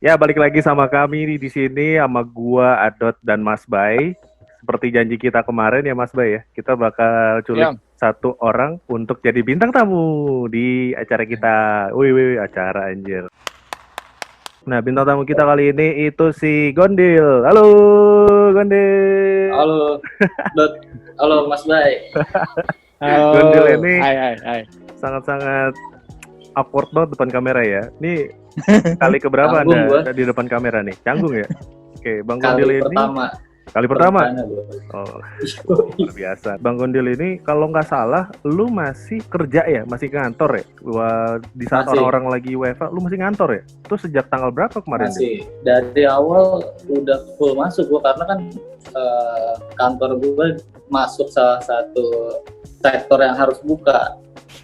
Ya, balik lagi sama kami di sini sama gua Adot dan Mas Bay. Seperti janji kita kemarin ya Mas Bay ya, kita bakal culik satu orang untuk jadi bintang tamu di acara kita. Wih, acara anjir. Nah, bintang tamu kita kali ini itu si Gondil. Halo, Gondil. Halo, Dot. Halo, Mas Bay. Halo. Gondil ini Hai. sangat-sangat awkward banget depan kamera ya. Ini kali keberapa Anda di depan kamera nih? Canggung ya? Oke, Bang Gondil ini kali pertama. Oh, luar biasa. Bang Gondil ini kalau nggak salah, lu masih kerja ya? Masih kantor ya? Di saat orang-orang lagi WFH, lu masih ngantor ya? Itu sejak tanggal berapa kemarin? Masih. Dari awal udah full masuk gua karena kan kantor gua masuk salah satu sektor yang harus buka.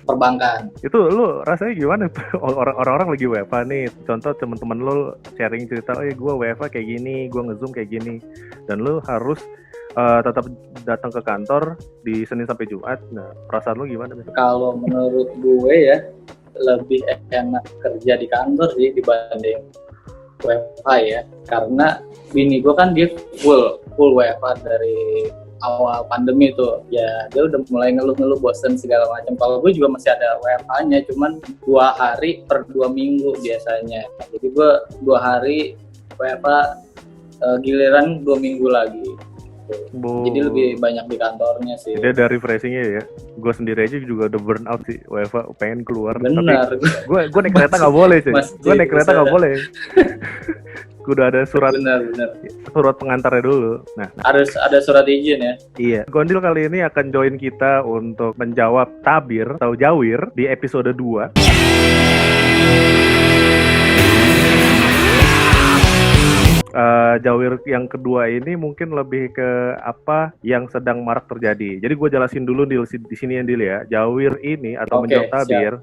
Perbankan. Itu lu rasanya gimana? Orang-orang lagi WFH nih, contoh teman-teman lu sharing cerita, gue WFH kayak gini, gue nge-zoom kayak gini, dan lu harus tetap datang ke kantor di Senin sampai Jumat. Nah, perasaan lu gimana? Kalau menurut gue ya, lebih enak kerja di kantor sih dibanding WFH ya, karena bini gue kan dia full WFH dari awal pandemi tuh, ya dia udah mulai ngeluh bosen segala macam. Kalau gue juga masih ada WFH-nya, cuman 2 hari per 2 minggu biasanya. Jadi gue 2 hari WFH, giliran 2 minggu lagi. Jadi lebih banyak di kantornya sih. Jadi dari refreshing-nya ya. Gue sendiri aja juga udah burn out sih WFH, pengen keluar. Benar. Tapi gue naik kereta nggak boleh sih. Gue naik kereta nggak boleh. Udah ada surat. Benar. Surat pengantarnya dulu. Nah, ada surat izin ya. Iya. Gondil kali ini akan join kita untuk menjawab tabir atau jawir di episode 2. Jawir yang kedua ini mungkin lebih ke apa yang sedang marak terjadi. Jadi gue jelasin dulu di sini yang ya. Jawir ini atau menjawab tabir,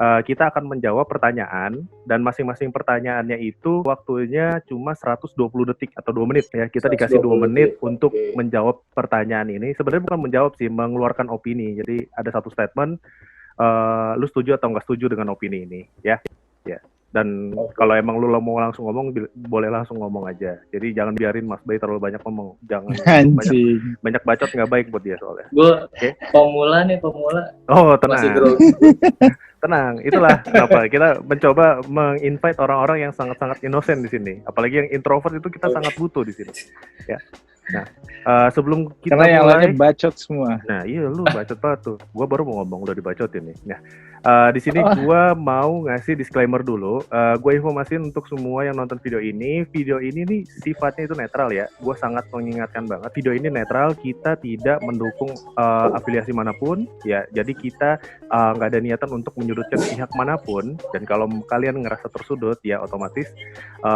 kita akan menjawab pertanyaan dan masing-masing pertanyaannya itu waktunya cuma 120 detik atau 2 menit ya. Kita dikasih 2 menit untuk menjawab pertanyaan ini. Sebenarnya bukan menjawab sih, mengeluarkan opini. Jadi ada satu statement, lu setuju atau nggak setuju dengan opini ini ya. Dan kalau emang lu mau langsung ngomong, boleh langsung ngomong aja. Jadi jangan biarin Mas Bay terlalu banyak ngomong. Jangan banyak bacot, nggak baik buat dia soalnya. Gue pemula. Oh, tenang. Tenang, itulah kenapa kita mencoba menginvite orang-orang yang sangat-sangat innocent di sini. Apalagi yang introvert itu kita sangat butuh di sini. Ya. Nah, sebelum kita karena yang lainnya bacot semua. Nah, iya lu bacot banget tuh. Gua baru mau ngomong udah dibacotin nih. Nah, di sini gua mau ngasih disclaimer dulu. Gua informasiin untuk semua yang nonton video ini. Video ini nih sifatnya itu netral ya. Gua sangat mengingatkan banget. Video ini netral, kita tidak mendukung afiliasi manapun ya. Jadi kita nggak ada niatan untuk menyudutkan pihak manapun. Dan kalau kalian ngerasa tersudut ya otomatis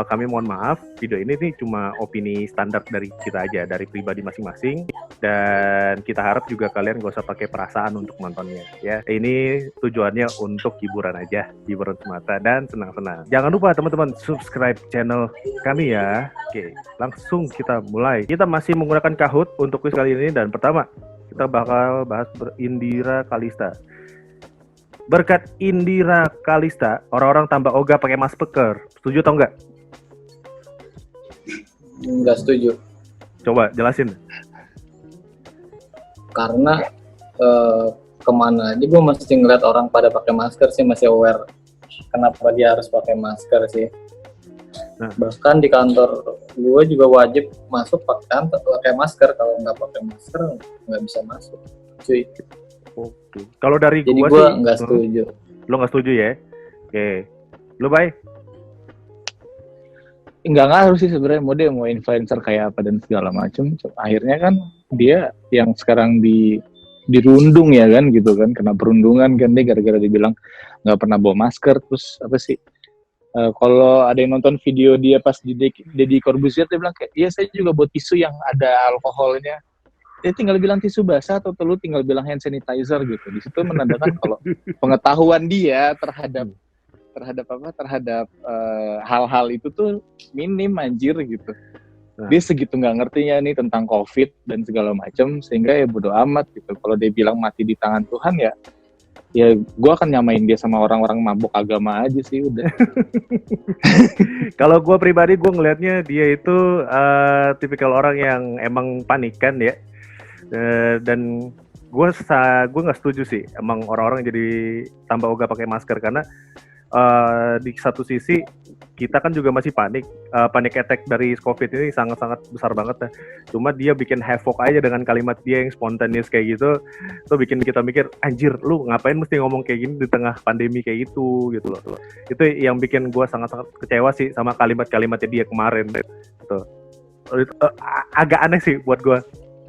kami mohon maaf. Video ini nih cuma opini standar dari kita aja, dari pribadi masing-masing, dan kita harap juga kalian gak usah pakai perasaan untuk nontonnya ya. Ini tujuannya untuk hiburan aja, hiburan semata dan senang-senang. Jangan lupa teman-teman subscribe channel kami ya. Oke, langsung kita mulai. Kita masih menggunakan Kahoot untuk quiz kali ini, dan pertama kita bakal bahas Indira Kalista. Berkat Indira Kalista, orang-orang tambah ogah pakai masker. Setuju atau enggak? Enggak setuju. Coba jelasin. Karena kemana aja gue mesti ngeliat orang pada pakai masker sih, masih aware kenapa dia harus pakai masker sih. Nah. Bahkan di kantor gue juga wajib masuk pakai masker. Kalau nggak pakai masker nggak bisa masuk. Cuy. Oke. Kalau dari gue sih, nggak setuju. Lo nggak setuju ya? Oke. Lo Bay? Nggak ngaruh sih sebenarnya, mau influencer kayak apa dan segala macam. Akhirnya kan dia yang sekarang dirundung ya kan gitu kan, kena perundungan kan dia gara-gara dibilang nggak pernah bawa masker. Terus apa sih? Kalau ada yang nonton video dia pas di Deddy Corbuzier, dia bilang kayak, iya saya juga buat tisu yang ada alkoholnya. Dia tinggal bilang tisu basah atau lu tinggal bilang hand sanitizer gitu. Di situ menandakan kalau pengetahuan dia terhadap hal-hal itu tuh minim anjir gitu. Dia segitu nggak ngertinya nih tentang COVID dan segala macam, sehingga ya bodo amat gitu. Kalau dia bilang mati di tangan Tuhan ya ya gue akan nyamain dia sama orang-orang mabuk agama aja sih udah. Kalau gue pribadi gue ngelihatnya dia itu tipikal orang yang emang panik kan ya. Dan gue nggak setuju sih emang orang-orang jadi tambah ogah pakai masker karena di satu sisi kita kan juga masih panik attack dari COVID ini sangat-sangat besar banget ya. Cuma dia bikin havoc aja dengan kalimat dia yang spontaneous kayak gitu, tuh bikin kita mikir anjir lu ngapain mesti ngomong kayak gini di tengah pandemi kayak gitu loh. Itu yang bikin gue sangat-sangat kecewa sih sama kalimat-kalimatnya dia kemarin gitu. Agak aneh sih buat gue.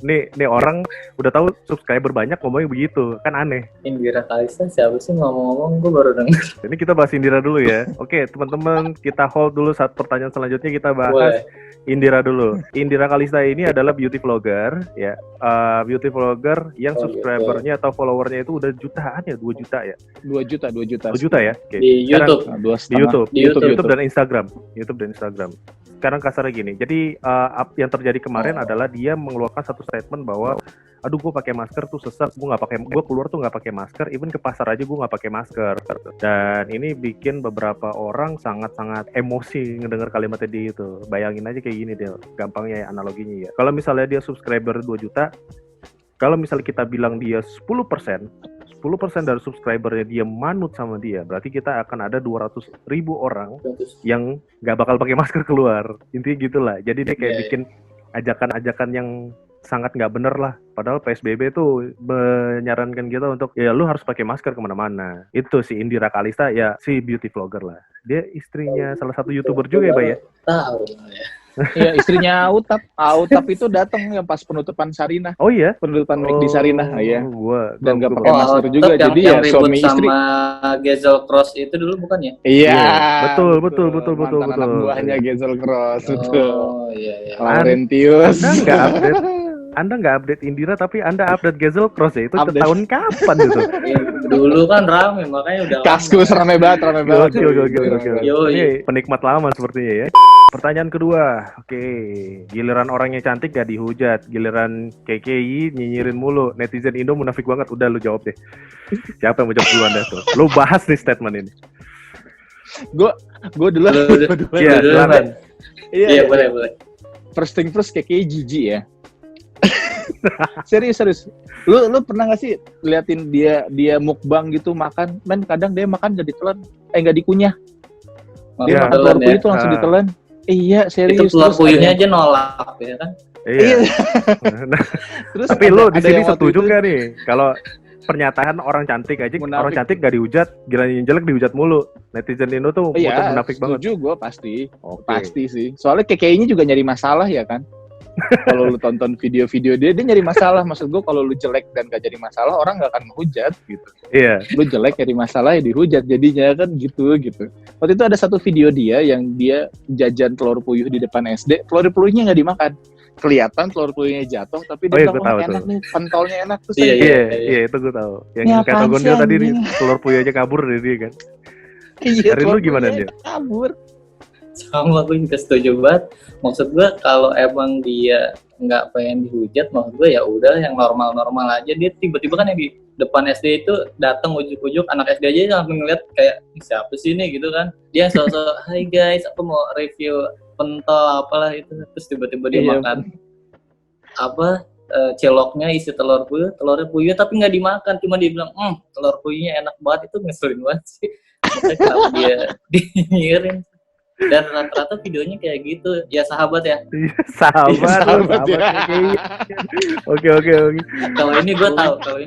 Nih orang udah tahu subscriber banyak ngomongnya begitu, kan aneh. Indira Kalista siapa sih ngomong-ngomong, gue baru denger. Ini kita bahas Indira dulu ya. Oke, teman-teman, kita hold dulu saat pertanyaan selanjutnya kita bahas Boleh. Indira dulu. Indira Kalista ini adalah beauty vlogger ya. Beauty vlogger yang subscribernya atau followernya itu udah jutaan ya, 2 juta ya. 2 juta. 2 juta ya. Oke. Di YouTube. Nah, Di YouTube dan Instagram. Sekarang kasarnya gini. Jadi yang terjadi kemarin adalah dia mengeluarkan satu statement bahwa aduh gue pakai masker tuh sesek, gue keluar tuh nggak pakai masker, even ke pasar aja gue nggak pakai masker. Dan ini bikin beberapa orang sangat-sangat emosi ngedengar kalimatnya dia itu. Bayangin aja kayak gini deh, gampangnya ya analoginya ya. Kalau misalnya dia subscriber 2 juta, kalau misalnya kita bilang dia 10% dari subscribernya dia manut sama dia, berarti kita akan ada 200.000 orang yang nggak bakal pakai masker keluar. Intinya gitulah. Jadi dia kayak bikin ajakan-ajakan yang sangat nggak bener lah. Padahal PSBB tuh menyarankan kita untuk ya lu harus pakai masker kemana-mana. Itu si Indira Kalista ya, si beauty vlogger lah. Dia istrinya salah satu YouTuber juga ya, Bay ya? Tahu ya. Iya, istrinya Autap itu datang yang pas penutupan Sarinah. Oh iya? Penutupan mic di Sarinah, ya. Dan nggak pakai masker Autap juga, jadi ya suami sama istri. Gezel Cross itu dulu bukan ya? Iya, betul. Mantan anak buahnya Gezel Cross, betul. Oh iya. Laurentius. Anda nggak update Indira, tapi Anda update Gezel Cross ya? Itu Update. tahun kapan itu? Dulu kan rame, makanya udah Kaskus rame banget. Gokil. Yoi. Ini penikmat lama sepertinya ya. Pertanyaan kedua, oke. Giliran orangnya cantik gak dihujat, giliran KKI nyinyirin mulu, netizen Indo munafik banget. Udah lu jawab deh. Siapa yang mau jawab duluan dah tuh? Lu bahas nih statement ini. Gue dulu. Iya, silakan. Iya, boleh. First thing first, KKI jijik ya. Serius. Lu pernah gak sih liatin dia mukbang gitu makan? Men kadang dia makan gak ditelan, nggak dikunyah. Dia makan telur puyuh itu langsung ditelan. Iya, serius. Itu telur puyuhnya aja nolak ya kan? Iya. Terus tapi lu di sini setuju nggak nih kalau pernyataan orang cantik aja, munafik. Orang cantik gak dihujat, gila yang jelek dihujat mulu. Netizen Indo tuh munafik banget. Setuju gue pasti. Pasti sih. Soalnya KKI-nya juga nyari masalah ya kan. Kalau lu tonton video-video dia nyari masalah. Maksud gue kalau lu jelek dan gak jadi masalah, orang gak akan menghujat gitu. Iya. Lu jelek nyari masalah ya dihujat jadinya kan gitu. Waktu itu ada satu video dia yang dia jajan telur puyuh di depan SD, telur puyuhnya gak dimakan. Kelihatan telur puyuhnya jatuh, tapi dia bilang enak nih, pentolnya enak tuh. Iya, itu gue tahu. Yang kata Gondel tadi nih, telur puyuh aja kabur dari dia kan. Iya, dari lu gimana dia? Kabur. Sama gue juga setuju banget. Maksud gue kalau emang dia nggak pengen dihujat, maksud gue ya udah yang normal-normal aja. Dia tiba-tiba kan yang di depan SD itu datang ujuk-ujuk anak SD aja langsung ngeliat kayak siapa sih ini gitu kan. Dia sosok hai guys, aku mau review pentol apalah itu, terus tiba-tiba dia makan celoknya isi telurnya puyuh tapi nggak dimakan, cuma dia bilang telur puyuhnya enak banget. Itu ngeselin banget sih. Kenapa dia dinyirin? Dan rata-rata videonya kayak gitu ya, sahabat ya. Sahabat ya. Oke. Kalau ini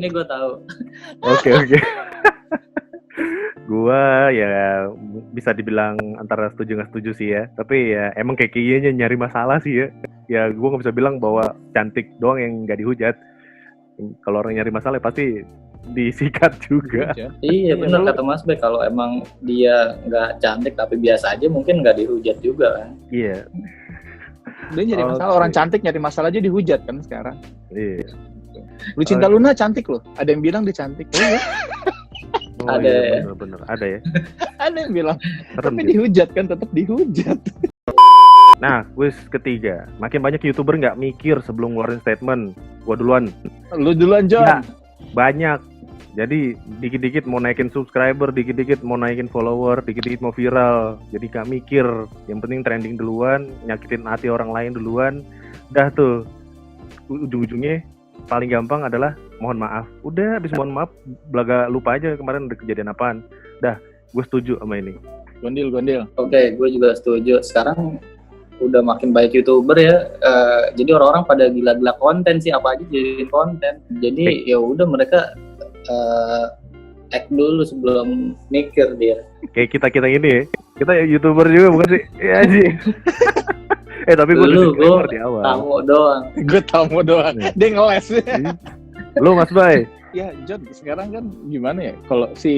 gue tahu. Oke. Gua ya bisa dibilang antara setuju nggak setuju sih ya. Tapi ya emang KKI-nya nyari masalah sih ya. Ya gua nggak bisa bilang bahwa cantik doang yang nggak dihujat. Kalau orang nyari masalah ya pasti disikat juga. Iya benar kata Mas Bek, kalau emang dia nggak cantik tapi biasa aja mungkin nggak dihujat juga kan. Iya. Dia nyari masalah, orang cantik nyari masalah aja dihujat kan sekarang. Iya. Lucinta Luna cantik loh, ada yang bilang dia cantik. Ada iya, bener ada ya. Ada yang bilang, tapi dihujat kan, tetap dihujat. Nah, quiz ketiga. Makin banyak YouTuber nggak mikir sebelum ngeluarin statement. Gua duluan. Lu duluan, John. Ya, banyak. Jadi dikit-dikit mau naikin subscriber, dikit-dikit mau naikin follower, dikit-dikit mau viral. Jadi gak mikir, yang penting trending duluan, nyakitin hati orang lain duluan. Dah tuh, ujung-ujungnya paling gampang adalah mohon maaf. Udah habis mohon maaf, belaga lupa aja kemarin ada kejadian apaan. Dah, gue setuju sama ini. Gondil. Oke, gue juga setuju. Sekarang udah makin banyak YouTuber ya. Jadi orang-orang pada gila-gila konten sih, apa aja jadiin konten. Jadi ya udah mereka act dulu sebelum mikir dia. Kayak kita ini ya. Kita YouTuber juga bukan sih? Iya sih. Tapi gue disclaimer di awal. Gue tamu doang. Dia ngeles. Lu Mas Bay. Ya, John, sekarang kan gimana ya? Kalau si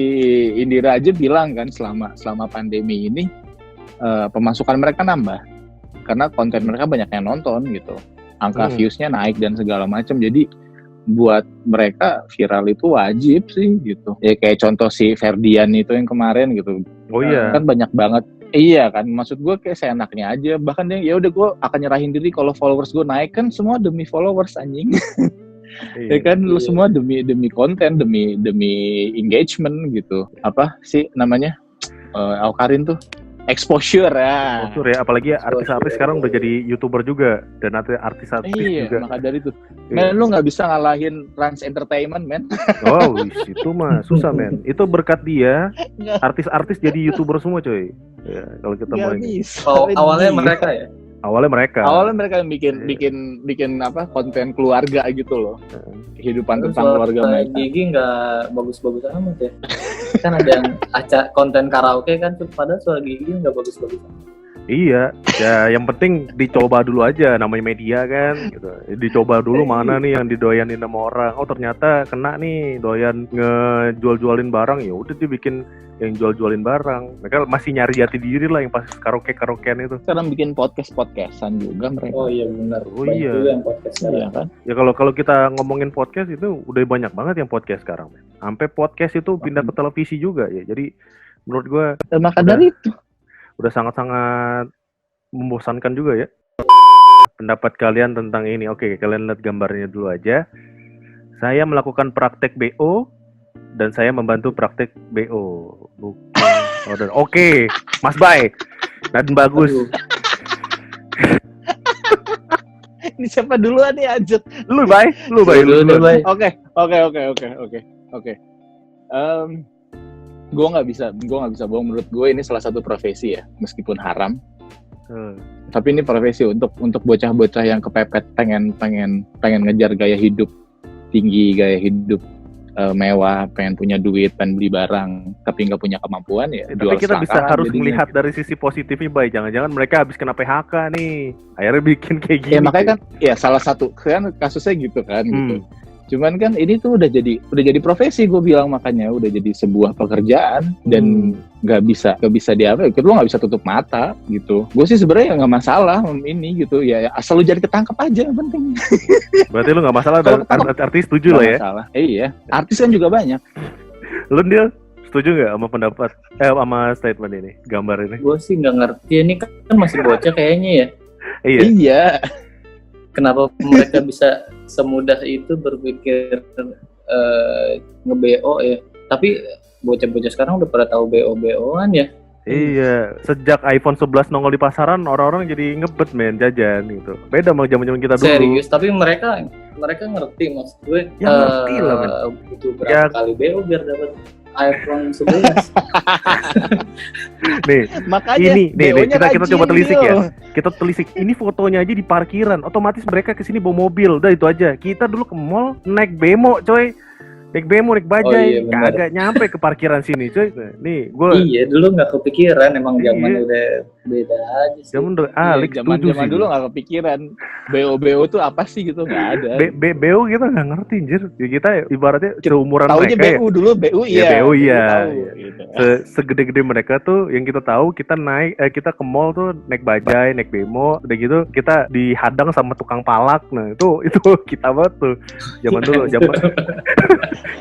Indira aja bilang kan selama pandemi ini pemasukan mereka nambah karena konten mereka banyak yang nonton gitu. Angka views-nya naik dan segala macam. Jadi buat mereka viral itu wajib sih gitu. Ya kayak contoh si Ferdian itu yang kemarin gitu. Oh iya. Kan banyak banget. Iya kan, maksud gue kayak seenaknya aja. Bahkan dia ya udah gue akan nyerahin diri kalau followers gue naik, kan semua demi followers anjing. Ya kan lu semua demi konten, demi engagement gitu. Apa sih namanya? Aukarin tuh exposure ya. Exposure ya, apalagi artis-artis sekarang udah jadi YouTuber juga dan artis-artis iya, juga. Maka dari itu. Men, lu nggak bisa ngalahin Rans Entertainment, men. Oh, itu mah susah, men. Itu berkat dia, artis-artis jadi YouTuber semua, coy. Ya, kalau kita mau ini. Awalnya mereka ya. Awalnya mereka yang bikin apa konten keluarga gitu loh. Kehidupan tentang keluarga mereka. Gigi nggak bagus-bagus amat ya. Kan ada yang konten karaoke kan, padahal suara Gigi nggak bagus-bagus amat. Iya, ya yang penting dicoba dulu aja, namanya media kan gitu. Dicoba dulu mana nih yang didoyanin sama orang. Oh ternyata kena nih doyan ngejual-jualin barang, ya udah dia bikin yang jual-jualin barang. Mereka masih nyari jati diri lah yang pas karaokean itu. Sekarang bikin podcastan juga mereka. Oh iya benar. Oh iya. Yang podcast iya kan. Ya kalau kita ngomongin podcast itu udah banyak banget yang podcast sekarang. Sampai podcast itu pindah ke televisi juga ya. Jadi menurut gua maka dari itu udah sangat-sangat membosankan juga ya. Pendapat kalian tentang ini. Oke, kalian lihat gambarnya dulu aja. Saya melakukan praktek BO dan saya membantu praktek BO. Oke, Mas Bay. Dan bagus. Ini siapa duluan nih Ajut? Lu Bay. Oke. Gue nggak bisa bohong, menurut gue ini salah satu profesi ya, meskipun haram. Tapi ini profesi untuk bocah-bocah yang kepepet pengen ngejar gaya hidup tinggi, gaya hidup mewah, pengen punya duit, pengen beli barang, tapi nggak punya kemampuan ya. Tapi kita bisa harus melihat dari sisi positifnya, Bay. Jangan-jangan mereka habis kena PHK nih, akhirnya bikin kayak gini. Ya makanya kan, ya salah satu kan kasusnya gitu kan, gitu. Cuman kan ini tuh udah jadi profesi, gue bilang, makanya udah jadi sebuah pekerjaan dan nggak bisa diapa, lo nggak bisa tutup mata gitu. Gue sih sebenarnya nggak masalah ini gitu ya, asal lu jadi ketangkep aja yang penting. Berarti lu nggak masalah, dan artis setuju lah ya? Masalah. Iya, artis kan juga banyak. Lu Dil, setuju nggak sama pendapat sama statement ini, gambar ini? Gue sih nggak ngerti, ini kan masih bocah kayaknya ya. Iya. Kenapa mereka bisa semudah itu berpikir nge-BO ya? Tapi bocah-bocah sekarang udah pada tahu BO-BO-an ya. Iya, sejak iPhone 11 nongol di pasaran, orang-orang jadi ngebet men, jajan gitu. Beda sama zaman-zaman kita dulu. Serius, tapi mereka ngerti, maksud gue. Ya ngerti lah men. Butuh berapa kali BO biar dapat iPhone 11. Nih, makanya ini kita coba telisik ya. Kita telisik. Ini fotonya aja di parkiran. Otomatis mereka kesini bawa mobil. Udah itu aja. Kita dulu ke mall naik bemo, coy. Naik bemo, naik bajai, kagak nyampe ke parkiran sini, coy. Nih, gue. Iya, dulu nggak kepikiran, emang zaman udah beda aja sih. Zaman dulu nggak kepikiran. BO tuh apa sih gitu, nggak ada. BO kita nggak ngerti, anjir. Kita ibaratnya seumuran mereka. Tahu aja BU dulu, BU iya. BU iya. Gitu. Segede-gede mereka tuh, yang kita tahu kita kita ke mall tuh naik bajai, naik bemo, udah gitu kita dihadang sama tukang palak. Nah itu kita banget tuh. Zaman dulu,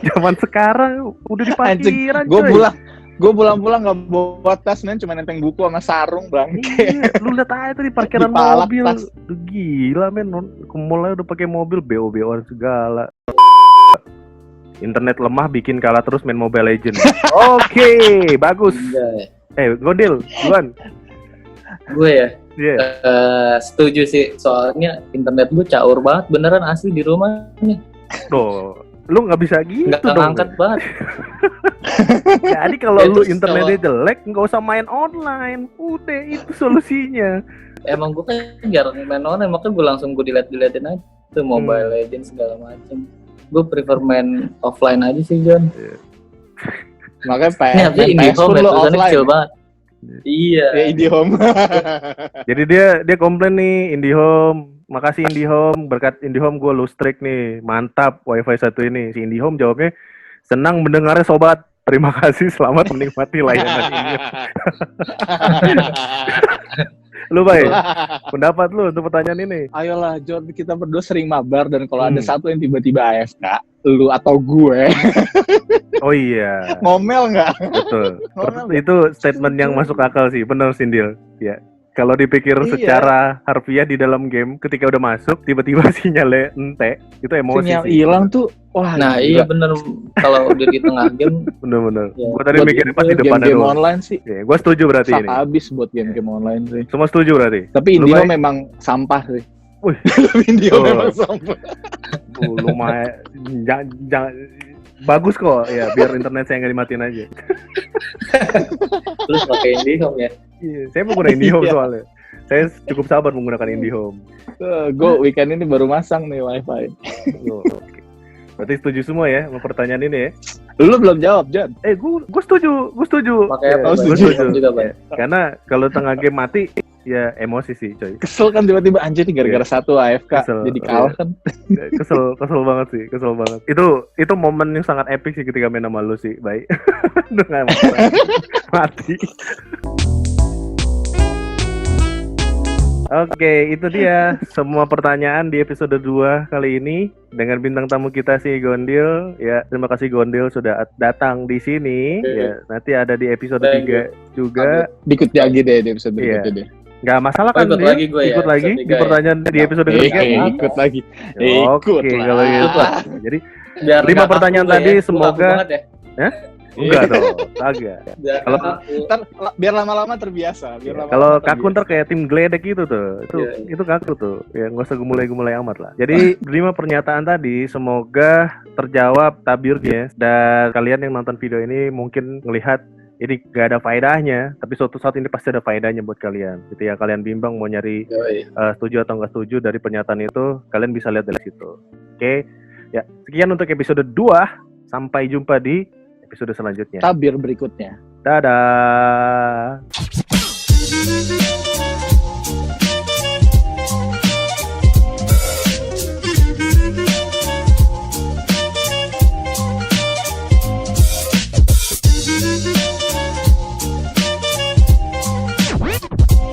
zaman sekarang udah di parkiran. Gue pulang nggak bawa tas, men, cuma nenteng buku sama sarung, bang. Iya, lu lihat aja tuh di parkiran mobil. Udah gila, men. Ke mall udah pakai mobil, BO segala. Internet lemah bikin kalah terus main Mobile Legends. Oke, bagus. Gondil, duluan. Gue ya. Iya. Setuju sih, soalnya internet gue caur banget beneran asli di rumah nih. Tuh, lu nggak bisa gitu Nggak dong. ngangkat banget. Jadi kalau Ya, lu terus internetnya jelek, nggak usah main online. Udah itu solusinya. Emang gue kan jarang main online, makanya gue langsung delete-deletin aja tuh Mobile Legends segala macem. Gue prefer main offline aja sih, John. Makanya Ini main habis PS IndiHome pun ya, lo tulisannya offline. kecil banget. Iya. Ya IndiHome. Jadi dia komplain nih IndiHome. Makasih IndiHome, berkat IndiHome gue lustrik nih. Mantap WiFi satu ini. Si IndiHome jawabnya, senang mendengarnya sobat. Terima kasih, selamat menikmati layanan ini. Lu baik, pendapat lu untuk pertanyaan ini? Ayolah John, kita berdua sering mabar dan kalau ada satu yang tiba-tiba AFK, lu atau gue Oh iya, ngomel nggak? betul. Ngomel Itu statement yang masuk akal sih, bener Sindil. Ya, kalau dipikir Iya. secara harfiah di dalam game, ketika udah masuk, tiba-tiba sinyalnya ente, itu emosi Sinyal sih. hilang tuh, wah. Nah gila. iya bener, kalau udah di tengah game Bener-bener. Ya, Gue tadi buat mikirnya pasti depannya game doang. online sih Ya, gue setuju berarti sak ini. habis buat game online sih. Semua setuju berarti. Tapi Lu, IndiHome Bay? memang sampah sih. Wih. IndiHome Oh. memang sampah. Lumayan, jangan bagus kok ya, biar internet saya nggak dimatiin aja. terus pakai IndiHome ya. Iya, saya menggunakan IndiHome Iya. soalnya. Saya cukup sabar menggunakan IndiHome. Gue weekend ini baru masang nih wifi. Oh, oke. Berarti setuju semua ya sama pertanyaan ini ya? Lu belum jawab, John. Gue setuju. Pakai apa? Oh, Bang? setuju. IndiHome juga, Bang. Ya, karena kalau tengah game mati, ya emosi sih, coy. Kesel kan tiba-tiba anjir nih gara-gara satu AFK Kesel, jadi kalah kan. Kesel banget sih, kesel banget. Itu momen yang sangat epic sih ketika main sama lu sih, baik. Dengan mati. Oke, itu dia semua pertanyaan di episode 2 kali ini dengan bintang tamu kita si Gondil. Ya, terima kasih Gondil sudah datang di sini. Oke. Ya, nanti ada di episode Thank 3 juga. Dikut lagi deh di episode Iya. berikutnya deh. Nggak masalah Oh, kan ikut Dil? lagi gue ya, Ikut lagi episode di 3 ya. pertanyaan di episode ketiga. Ikut lagi. Oke, Ikut lah. kalau gitu. Jadi Biar 5 nggak pertanyaan kaku tadi, gue ya. Gue semoga- kaku banget ya. enggak dong, kagak. Biar Kalau- nggak kaku. Ntar biar lama-lama terbiasa. Biar lama-lama Kalau terbiasa. kaku ntar kayak tim geledek gitu tuh. Iya. Itu kaku tuh. Ya nggak usah gemulai-gemulai amat lah. Jadi 5 pernyataan tadi semoga terjawab tabirnya, dan kalian yang nonton video ini mungkin ngelihat ini gak ada faedahnya, tapi suatu saat ini pasti ada faedahnya buat kalian. Gitu ya, kalian bimbang mau nyari Yoi. setuju atau nggak setuju dari pernyataan itu, kalian bisa lihat dari situ. Oke. Ya, sekian untuk episode 2. Sampai jumpa di episode selanjutnya. tabir berikutnya. Dadah.